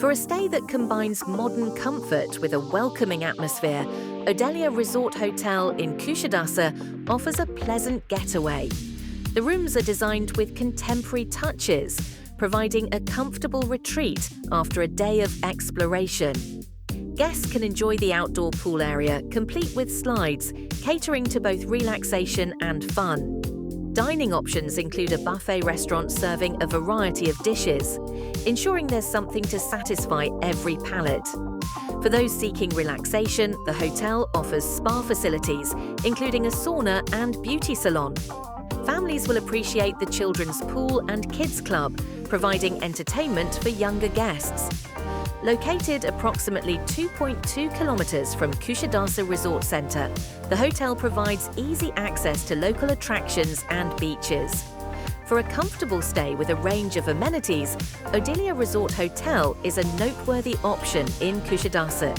For a stay that combines modern comfort with a welcoming atmosphere, Odelia Resort Hotel in Kusadasi offers a pleasant getaway. The rooms are designed with contemporary touches, providing a comfortable retreat after a day of exploration. Guests can enjoy the outdoor pool area, complete with slides, catering to both relaxation and fun. Dining options include a buffet restaurant serving a variety of dishes, ensuring there's something to satisfy every palate. For those seeking relaxation, the hotel offers spa facilities, including a sauna and beauty salon. Families will appreciate the children's pool and kids club, providing entertainment for younger guests. Located approximately 2.2 kilometers from Kusadasi Resort Centre, the hotel provides easy access to local attractions and beaches. For a comfortable stay with a range of amenities, Odelia Resort Hotel is a noteworthy option in Kusadasi.